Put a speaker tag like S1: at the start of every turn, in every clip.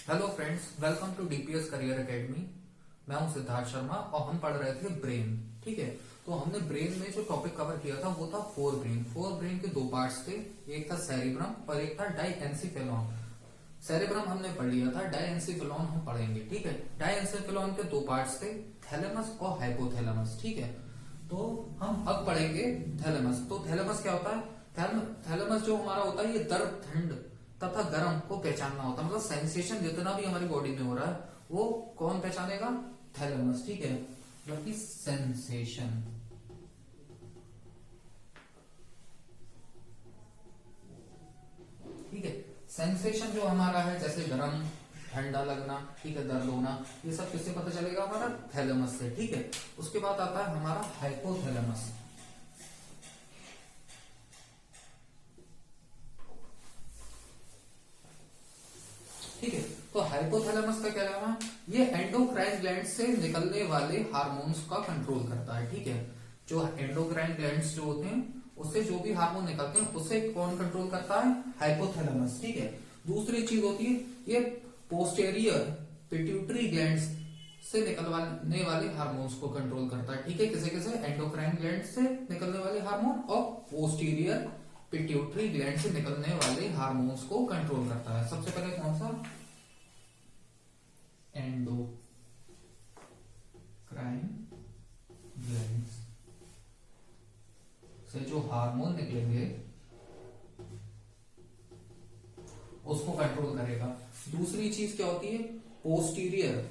S1: Hello friends, welcome to DPS career academy. मैं हूं सिद्धार्थ शर्मा और हम पढ़ रहे थे ब्रेन। ठीक है, तो हमने ब्रेन में जो टॉपिक कवर किया था वो था फोर ब्रेन। फोर ब्रेन के दो पार्ट्स थे, एक था सेरिब्रम और एक था डाइएन्सिफेलॉन। सेरिब्रम हमने पढ़ लिया था, डाइएन्सिफेलॉन हम पढ़ेंगे। ठीक है, डाइएन्सिफेलॉन के दो पार्ट्स थे, थैलेमस और हाइपोथैलेमस। ठीक है, तो हम अब पढ़ेंगे थैलेमस। तो थैलेमस क्या होता है? थैलेमस जो हमारा होता है, ये दर्द, ठंड तथा गर्म को पहचानना होता है। मतलब सेंसेशन जितना भी हमारी बॉडी में हो रहा है वो कौन पहचानेगा? थैलेमस। ठीक है, मतलब कि सेंसेशन। ठीक है, सेंसेशन जो हमारा है, जैसे गर्म, ठंडा लगना, ठीक है, दर्द होना, ये सब किससे पता चलेगा? हमारा थैलेमस से। ठीक है, उसके बाद आता है हमारा हाइपोथैलेमस। ठीक है, तो हाइपोथैलेमस का क्या नाम है? ये एंडोक्राइन ग्लैंड से निकलने वाले हार्मोन्स का कंट्रोल करता है। ठीक है, जो एंडोक्राइन ग्लैंड्स जो होते हैं उससे जो भी हार्मोन निकलते हैं उसे कौन कंट्रोल करता है? हाइपोथैलेमस। ठीक है, दूसरी चीज होती है ये पोस्टेरियर पिट्यूटरी ग्लैंड्स से निकलने वाले हार्मोन्स को कंट्रोल करता है। ठीक है, किसे किसे? एंडोक्राइन ग्लैंड से निकलने वाले हार्मोन और पोस्टीरियर पिट्यूटरी ग्लैंड से निकलने वाले हार्मोन्स को कंट्रोल करता है। सबसे पहले कौन सा? एंडोक्राइन ग्लैंड्स से जो हार्मोन निकलेंगे उसको कंट्रोल करेगा। दूसरी चीज क्या होती है? पोस्टीरियर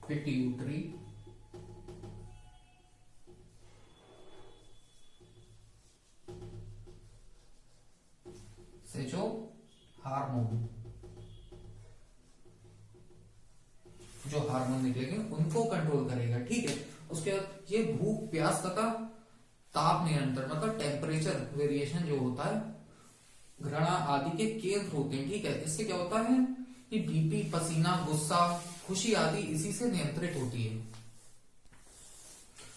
S1: पिट्यूटरी से जो हार्मोन निकलेंगे उनको कंट्रोल करेगा। ठीक है, उसके बाद ये भूख, प्यास तथा ताप नियंत्रण, मतलब टेम्परेचर वेरिएशन जो होता है, घृणा आदि के केंद्र होते हैं। ठीक है, इससे क्या होता है कि बीपी, पसीना, गुस्सा, खुशी आदि इसी से नियंत्रित होती है।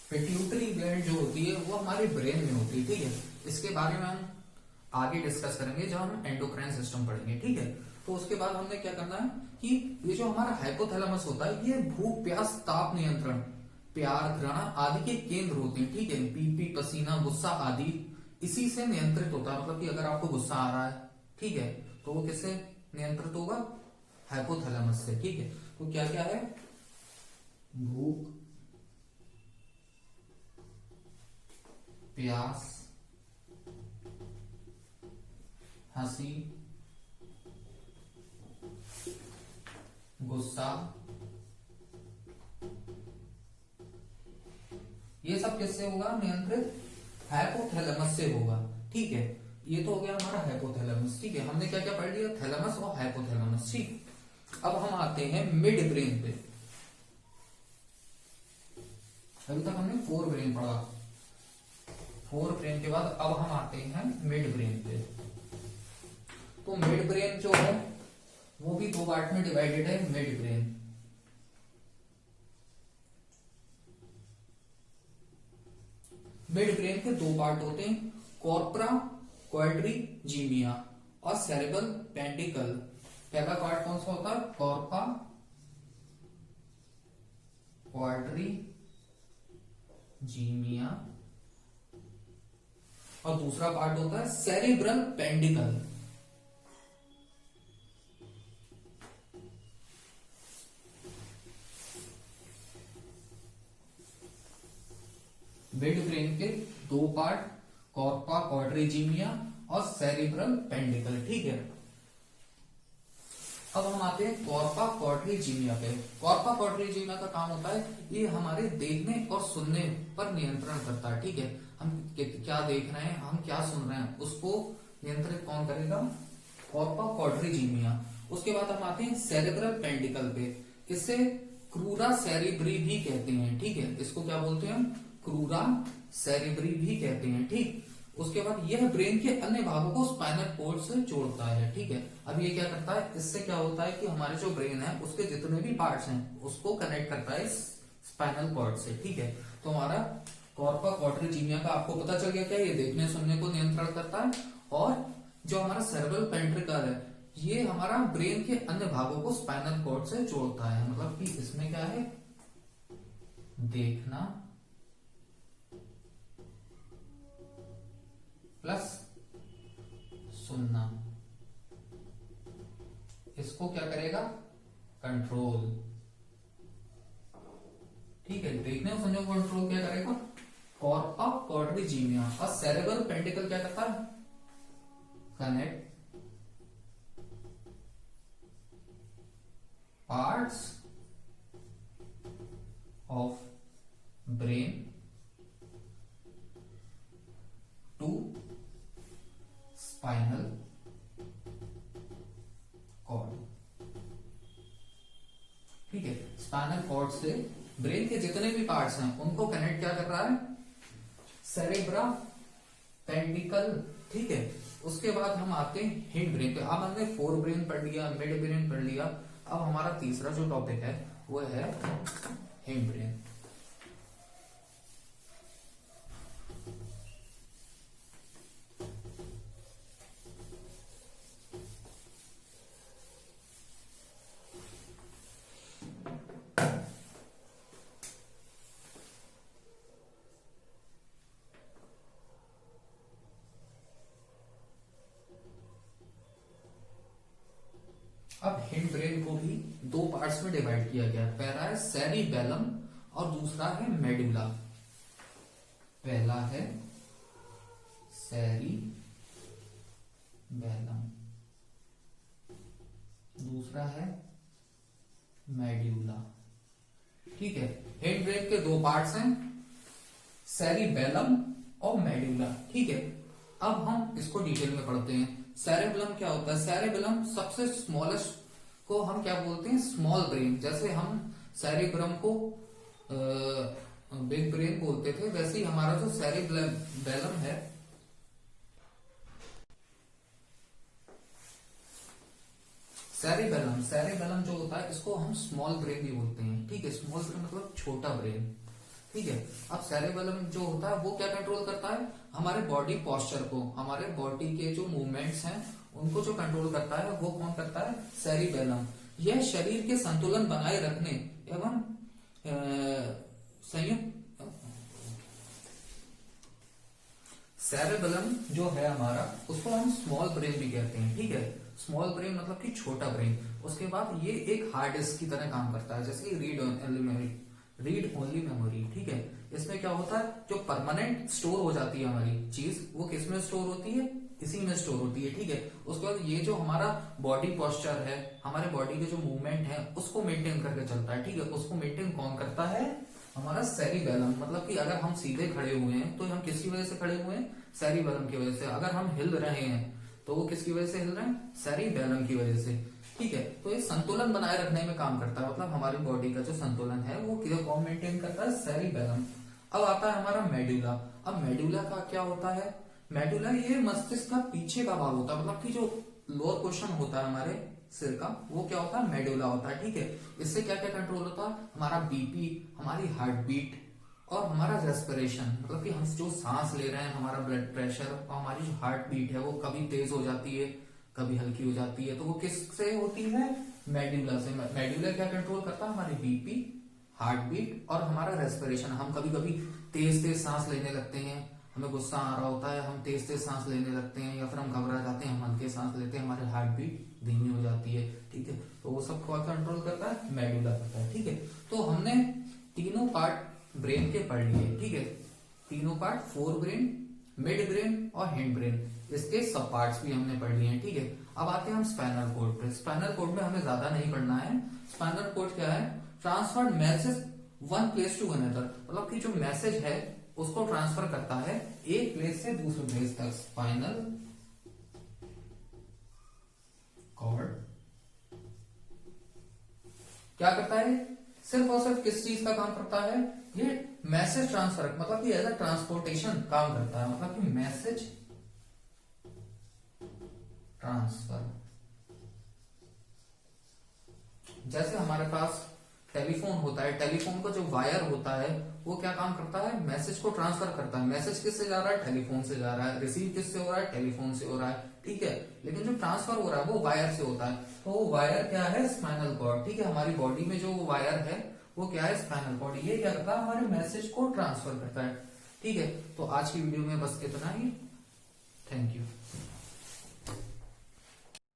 S1: पिट्यूटरी ग्लैंड जो होती है वो हमारे ब्रेन में होती है। ठीक है, इसके बारे में हम आगे डिस्कस करेंगे जब हम एंडोक्राइन सिस्टम पढ़ेंगे। ठीक है, तो उसके बाद हमने क्या करना है कि ये जो हमारा हाइपोथैलेमस होता है ये भूख, प्यास, ताप नियंत्रण, प्यार, घृणा आदि के केंद्र होते हैं। ठीक है, बीपी, पसीना, गुस्सा आदि इसी से नियंत्रित होता है। मतलब कि अगर आपको गुस्सा आ रहा है, ठीक है, तो वो किससे नियंत्रित होगा? हाइपोथैलेमस से। ठीक है, तो क्या क्या है? भूख, प्यास, हंसी, गुस्सा, ये सब किससे होगा नियंत्रित? हाइपोथैलेमस से होगा। ठीक है, ये तो हो गया हमारा हाइपोथैलेमस। ठीक है, हमने क्या क्या पढ़ लिया? थैलेमस और हाइपोथैलेमस। ठीक, अब हम आते हैं मिड ब्रेन पे। अभी तक हमने फोर ब्रेन पढ़ा। फोर ब्रेन के बाद अब हम आते हैं मिड ब्रेन पे। तो मिड ब्रेन जो है वो भी दो पार्ट में डिवाइडेड है। मिड ब्रेन, मिड ब्रेन के दो पार्ट होते हैं, कॉर्परा क्वाड्रिजीमिया और सेरेबल पेंटिकल। पहला पार्ट कौन सा होता है? कॉर्पा क्वाड्रिजीमिया और दूसरा पार्ट होता है सेरिब्रल पेंडिकल। मिड ब्रेन के दो पार्ट, कॉर्पा क्वाड्रिजीमिया और सेरिब्रल पेंडिकल। ठीक है, अब हम आते हैं कॉर्पा क्वाड्रिजीमिया पे। कॉर्पा क्वाड्रिजीमिया का काम होता है ये हमारे देखने और सुनने पर नियंत्रण करता है। ठीक है, हम क्या देख रहे हैं, हम क्या सुन रहे हैं, उसको नियंत्रित कौन करेगा? कॉर्पा क्वाड्रिजीमिया। उसके बाद हम आते हैं सेरेब्रल पेंडिकल पे। इसे क्रूरा सेरिब्री भी कहते हैं। ठीक है, इसको क्या बोलते हैं? क्रूरा सेरिब्री भी कहते हैं। ठीक, उसके बाद यह ब्रेन के अन्य भागों को स्पाइनल कॉर्ड से जोड़ता है। ठीक है, अब ये क्या करता है? इससे क्या होता है कि हमारे जो ब्रेन है उसके जितने भी पार्ट्स हैं उसको कनेक्ट करता है स्पाइनल कॉर्ड से। ठीक है, तो हमारा कॉर्पा क्वाड्रिजीमिया का आपको पता चल गया क्या? ये देखने सुनने को नियंत्रण करता है और सेरेब्रल वेंट्रिकल है, ये हमारा ब्रेन के अन्य भागों को स्पाइनल कॉर्ड से जोड़ता है। मतलब कि इसमें क्या है, देखना प्लस सुनना, इसको क्या करेगा, कंट्रोल। ठीक है, देखने और सुनने को कंट्रोल क्या करेगा, कॉर्पा क्वाड्रिजीनिया। और सेरेब्रल पेंटिकल क्या करता है, connect parts of brain to spinal cord. ठीक है, स्पाइनल कॉर्ड से ब्रेन के जितने भी पार्ट्स हैं उनको कनेक्ट क्या कर रहा है, सेरेब्रा पेंडिकल। ठीक है, उसके बाद हम आते हैं हिंड ब्रेन पे। अब हमने फोर ब्रेन पढ़ लिया, मिड ब्रेन पढ़ लिया, अब हमारा तीसरा जो टॉपिक है वो है हिंड ब्रेन। अब हिंड ब्रेन को भी दो पार्ट्स में डिवाइड किया गया। पहला है सेरिबेलम और दूसरा है मेडुला। पहला है सेरिबेलम, दूसरा है मेडुला। ठीक है, हिंड ब्रेन के दो पार्ट्स हैं, सेरिबेलम और मेडुला। ठीक है, अब हम इसको डिटेल में पढ़ते हैं। सेरेबेलम क्या होता है, सेरेबेलम सबसे स्मॉलेस्ट को हम क्या बोलते हैं, स्मॉल ब्रेन। जैसे हम सेरेब्रम को बिग ब्रेन बोलते थे, वैसे ही हमारा जो सेरिबेलम है, सेरिबेलम जो होता है इसको हम स्मॉल ब्रेन भी बोलते हैं। ठीक है, स्मॉल ब्रेन मतलब छोटा ब्रेन। ठीक है, अब सेरेबेलम जो होता है वो क्या कंट्रोल करता है, हमारे बॉडी पोस्चर को, हमारे बॉडी के जो मूवमेंट्स हैं उनको जो कंट्रोल करता है वो कौन करता है, सेरिबेलम। यह शरीर के संतुलन बनाए रखने एवं संयुक्त, सेरेबेलम जो है हमारा उसको हम स्मॉल ब्रेन भी कहते हैं। ठीक है, स्मॉल ब्रेन मतलब कि छोटा ब्रेन। उसके बाद ये एक हार्ड डिस्क की तरह काम करता है, जैसे रीड ओनली मेमोरी। ठीक है, इसमें क्या होता है, जो परमानेंट स्टोर हो जाती है हमारी चीज, वो किस में स्टोर होती है, इसी में स्टोर होती है। ठीक है, उसके बाद ये जो हमारा बॉडी पोस्चर है, हमारे बॉडी के जो मूवमेंट है उसको मेंटेन करके चलता है। ठीक है, उसको मेंटेन कौन करता है, हमारा सेरिबेलम। मतलब कि अगर हम सीधे खड़े हुए हैं तो हम किसकी वजह से खड़े हुए हैं, सेरिबेलम की वजह से। अगर हम हिल रहे हैं तो वो किसकी वजह से हिल रहे हैं, सेरिबेलम की वजह से। ठीक है, तो ये संतुलन बनाए रखने में काम करता है, मतलब हमारी बॉडी का जो संतुलन है वो कौन मेंटेन करता है, सेरिबेलम। अब आता है हमारा मेडुला। अब मेडुला का क्या होता है, मेडुला ये मस्तिष्क का पीछे का भाग होता है, मतलब कि जो लोअर पोर्शन होता है हमारे सिर का, वो क्या होता है, मेडुला होता है। ठीक है, इससे क्या क्या कंट्रोल होता है, हमारा बीपी, हमारी हार्ट बीट और हमारा रेस्पिरेशन, मतलब कि हम जो सांस ले रहे हैं, हमारा ब्लड प्रेशर और हमारी जो हार्ट बीट है वो कभी तेज हो जाती है कभी हल्की हो जाती है, तो वो किससे होती है, मेडुला से। मेडुला क्या कंट्रोल करता है, हमारी बीपी, हार्ट बीट और हमारा रेस्पिरेशन। हम कभी कभी तेज तेज सांस लेने लगते हैं, हमें गुस्सा आ रहा होता है, हम तेज तेज सांस लेने लगते हैं, या फिर हम घबरा जाते हैं, हम हल्के सांस लेते हैं, हमारी हार्ट बीट धीमी हो जाती है। ठीक है, तो वो सब कौन कंट्रोल करता है, मेडुला करता है। ठीक है, तो हमने तीनों पार्ट ब्रेन के पढ़ लिए। ठीक है, तीनों part, fore brain, mid brain और हिंड ब्रेन, इसके सब पार्ट्स भी हमने पढ़ लिए हैं। ठीक है, अब आते हैं हम स्पाइनल कॉर्ड पे। स्पाइनल कॉर्ड में हमें ज्यादा नहीं पढ़ना है। स्पाइनल कॉर्ड क्या है, transferred message one place to another, मतलब कि जो मैसेज है उसको ट्रांसफर करता है एक प्लेस से दूसरे प्लेस तक। स्पाइनल कॉर्ड क्या करता है, सिर्फ और सिर्फ किस चीज का काम करता है, ये मैसेज ट्रांसफर, मतलब कि एज अ ट्रांसपोर्टेशन काम करता है, मतलब कि मैसेज ट्रांसफर। जैसे हमारे पास टेलीफोन होता है, टेलीफोन का जो वायर होता है वो क्या काम करता है, मैसेज को ट्रांसफर करता है। मैसेज किससे जा रहा है, टेलीफोन से जा रहा है। रिसीव किससे हो रहा है, टेलीफोन से हो रहा है, ठीक है। लेकिन जो ट्रांसफर हो रहा है वो वायर से होता है। तो वो वायर क्या है, स्पाइनल कॉर्ड, ठीक है। हमारी बॉडी में जो वायर है वो क्या है, स्पाइनल कॉर्ड। ये क्या करता है, हमारे मैसेज को ट्रांसफर करता है, ठीक है। तो आज की वीडियो में बस इतना ही। Thank you.